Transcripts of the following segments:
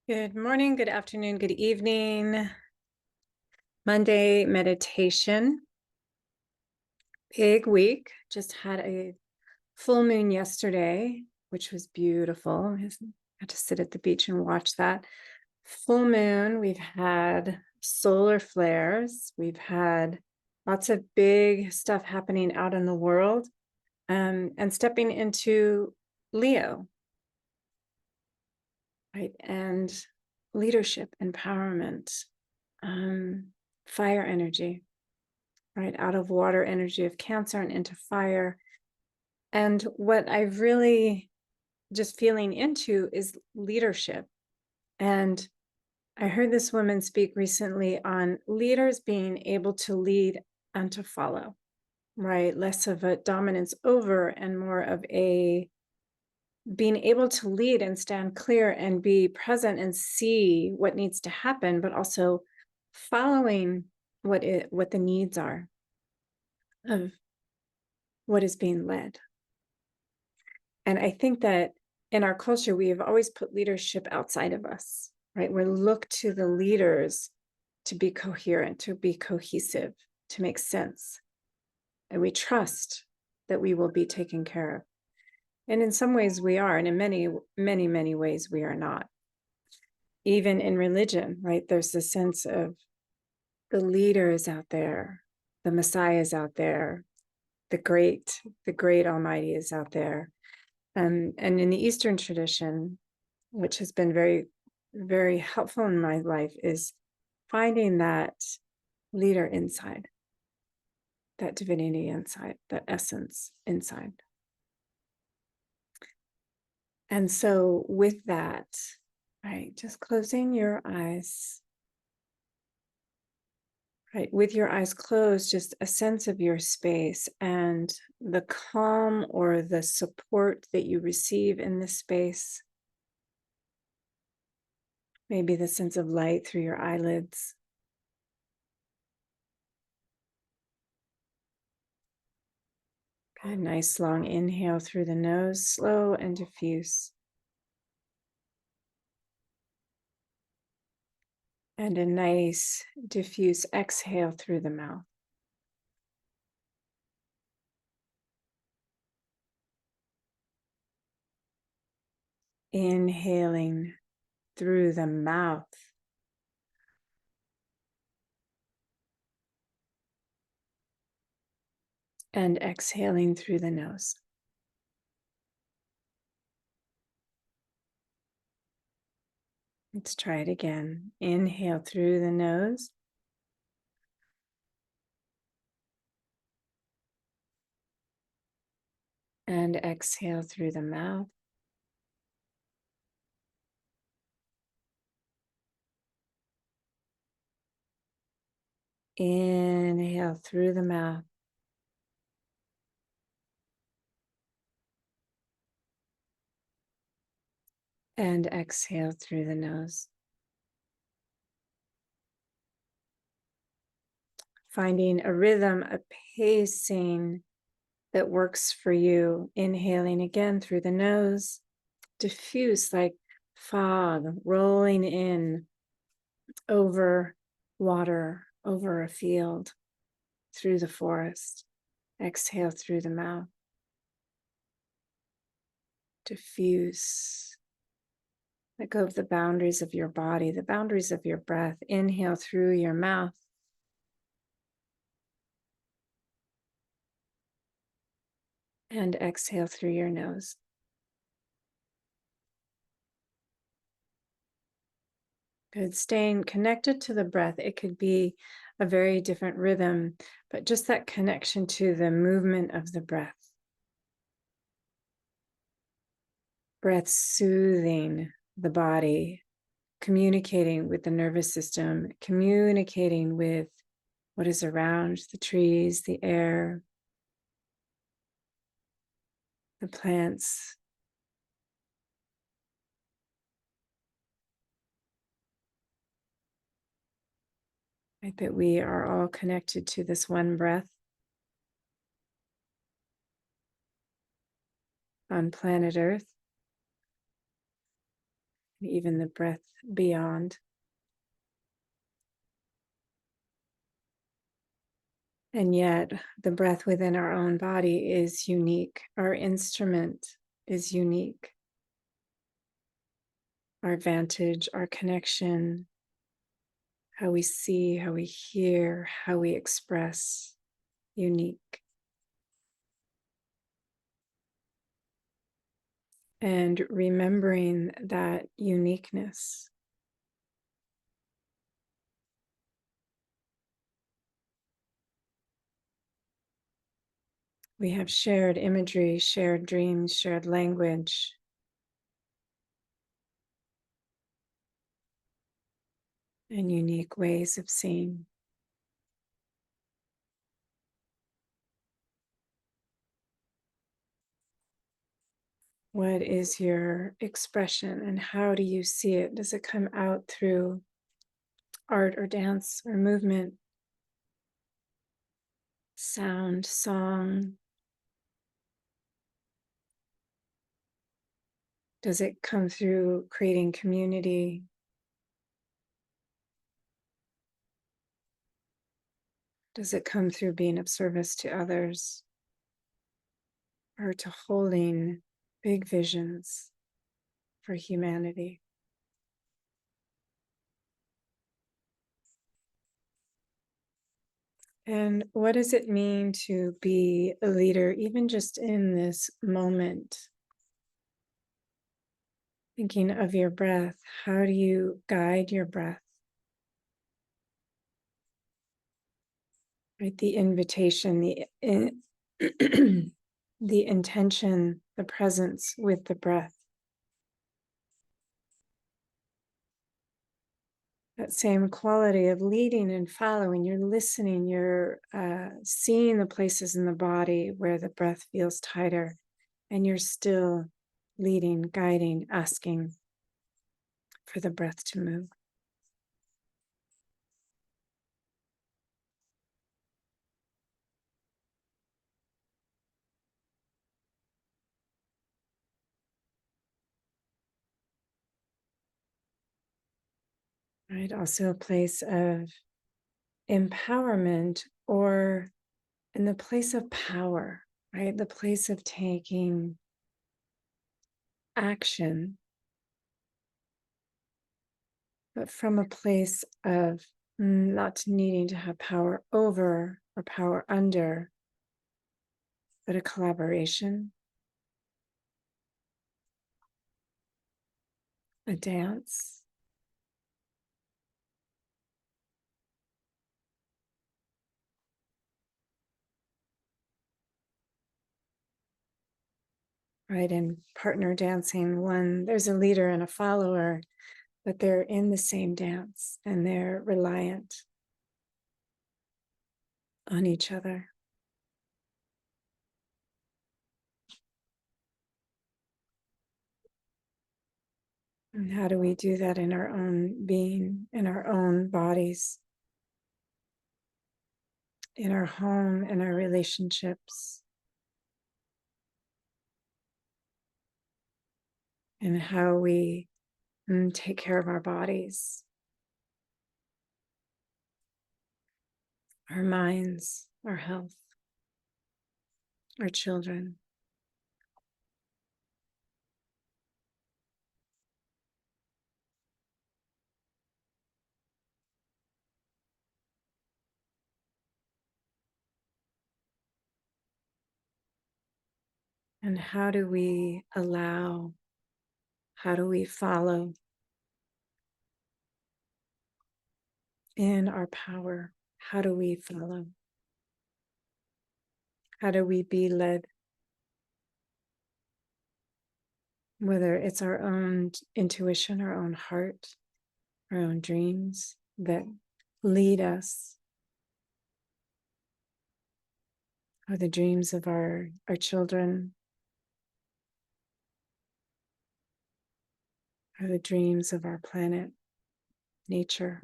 Good morning, good afternoon, good evening. Monday meditation. Big week. Just had a full moon yesterday, which was beautiful. I got to sit at the beach and watch that. Full moon. We've had solar flares. We've had lots of big stuff happening out in the world, and stepping into Leo, right? And leadership, empowerment, fire energy, right? Out of water energy of Cancer and into fire. And what I've really just feeling into is leadership. And I heard this woman speak recently on leaders being able to lead and to follow, right? Less of a dominance over and more of a being able to lead and stand clear and be present and see what needs to happen, but also following what the needs are of what is being led. And I think that in our culture, we have always put leadership outside of us, right? We look to the leaders to be coherent, to be cohesive, to make sense. And we trust that we will be taken care of. And in some ways we are, and in many, many, many ways we are not. Even in religion, right? There's the sense of the leader is out there, the Messiah is out there, the great Almighty is out there. And in the Eastern tradition, which has been very, very helpful in my life, is finding that leader inside, that divinity inside, that essence inside. And so with that, right, just closing your eyes, right, with your eyes closed, just a sense of your space and the calm or the support that you receive in this space. Maybe the sense of light through your eyelids. A nice long inhale through the nose, slow and diffuse. And a nice diffuse exhale through the mouth. Inhaling through the mouth. And exhaling through the nose. Let's try it again. Inhale through the nose. And exhale through the mouth. Inhale through the mouth. And exhale through the nose. Finding a rhythm, a pacing that works for you. Inhaling again through the nose. Diffuse like fog rolling in over water, over a field, through the forest. Exhale through the mouth. Diffuse. Let go of the boundaries of your body, the boundaries of your breath. Inhale through your mouth. And exhale through your nose. Good. Staying connected to the breath. It could be a very different rhythm, but just that connection to the movement of the breath. Breath soothing the body, communicating with the nervous system, communicating with what is around the trees, the air, the plants. Right, that we are all connected to this one breath on planet Earth. and even the breath beyond. And yet, the breath within our own body is unique. Our instrument is unique. Our vantage, our connection, how we see, how we hear, how we express, unique. And remembering that uniqueness. We have shared imagery, shared dreams, shared language. And unique ways of seeing. What is your expression and how do you see it? Does it come out through art or dance or movement, sound, song? Does it come through creating community? Does it come through being of service to others or to holding big visions for humanity? And what does it mean to be a leader, even just in this moment? Thinking of your breath, how do you guide your breath? Right, the invitation, the intention, the presence with the breath. That same quality of leading and following. You're listening, you're seeing the places in the body where the breath feels tighter, and you're still leading, guiding, asking for the breath to move. Right, also a place of empowerment, or in the place of power, right? The place of taking action, but from a place of not needing to have power over or power under, but a collaboration, a dance. Right, in partner dancing, there's a leader and a follower, but they're in the same dance and they're reliant on each other. And how do we do that in our own being, in our own bodies, in our home, in our relationships, and how we take care of our bodies, our minds, our health, our children. And how do we allow, how do we follow in our power? How do we follow? How do we be led? Whether it's our own intuition, our own heart, our own dreams that lead us, or the dreams of our children, or the dreams of our planet, nature.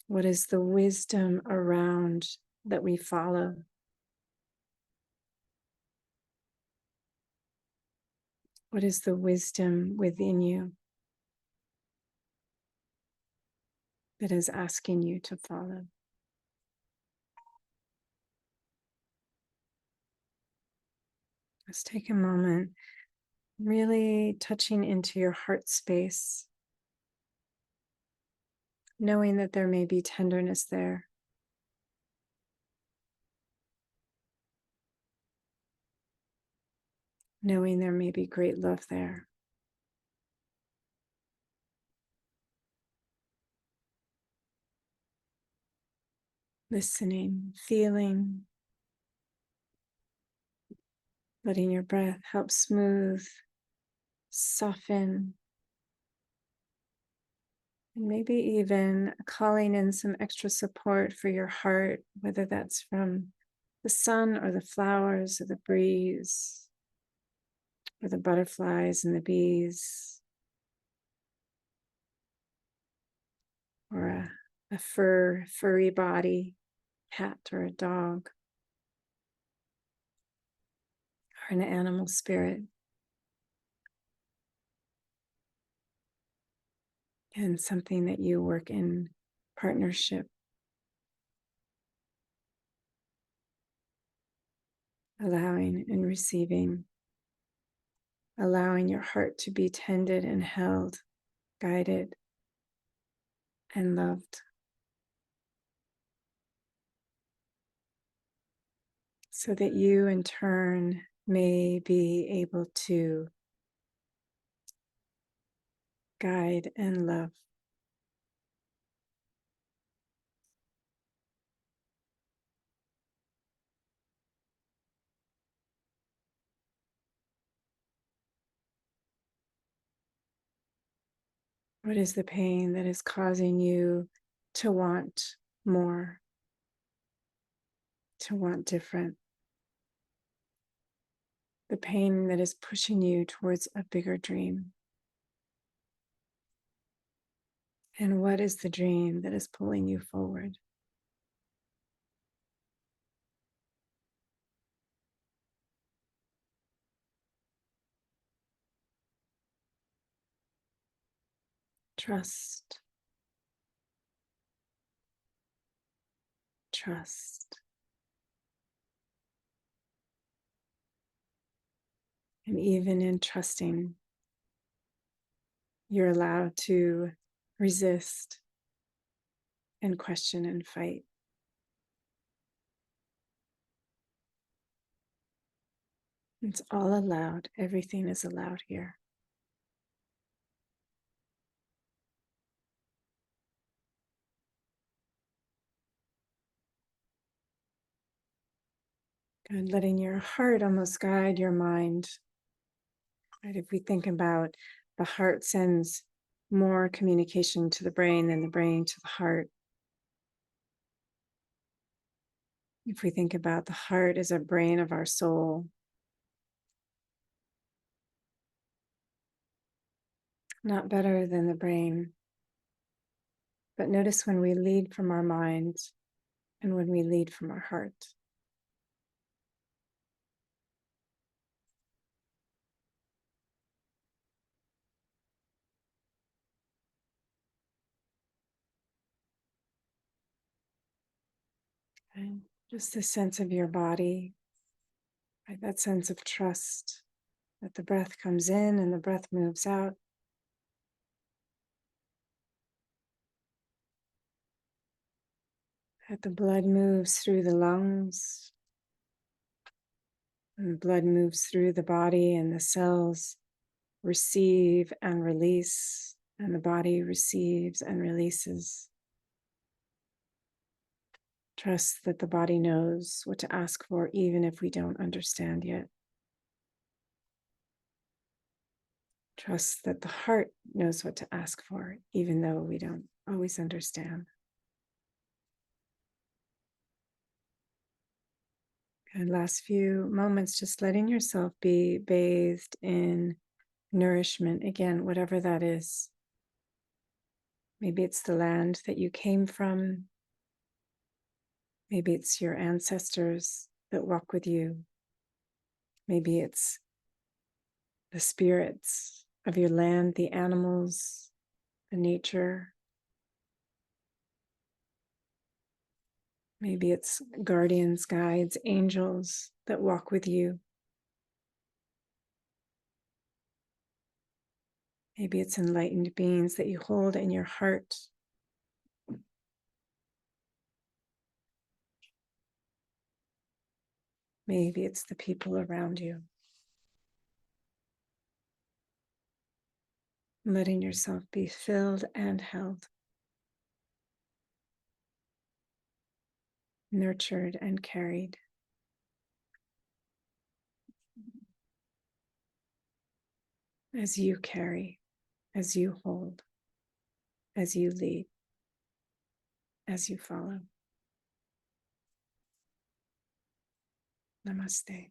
What is the wisdom around that we follow? What is the wisdom within you that is asking you to follow? Let's take a moment, really touching into your heart space, knowing that there may be tenderness there. Knowing there may be great love there. Listening, feeling, letting your breath help smooth, soften, and maybe even calling in some extra support for your heart, whether that's from the sun or the flowers or the breeze or the butterflies and the bees or a furry body, cat or a dog or an animal spirit. And something that you work in partnership, allowing and receiving, allowing your heart to be tended and held, guided and loved, so that you in turn may be able to guide and love. What is the pain that is causing you to want more, to want different? The pain that is pushing you towards a bigger dream. And what is the dream that is pulling you forward? Trust. Trust. And even in trusting, you're allowed to resist and question and fight. It's all allowed. Everything is allowed here. And letting your heart almost guide your mind. Right? If we think about the heart sends more communication to the brain than the brain to the heart. If we think about the heart as a brain of our soul, not better than the brain, but notice when we lead from our mind and when we lead from our heart. And just the sense of your body, right? That sense of trust that the breath comes in and the breath moves out. That the blood moves through the lungs, and the blood moves through the body, and the cells receive and release, and the body receives and releases. Trust that the body knows what to ask for, even if we don't understand yet. Trust that the heart knows what to ask for, even though we don't always understand. And last few moments, just letting yourself be bathed in nourishment, again, whatever that is. Maybe it's the land that you came from. Maybe it's your ancestors that walk with you. Maybe it's the spirits of your land, the animals, the nature. Maybe it's guardians, guides, angels that walk with you. Maybe it's enlightened beings that you hold in your heart. Maybe it's the people around you. Letting yourself be filled and held, nurtured and carried. As you carry, as you hold, as you lead, as you follow. Namaste.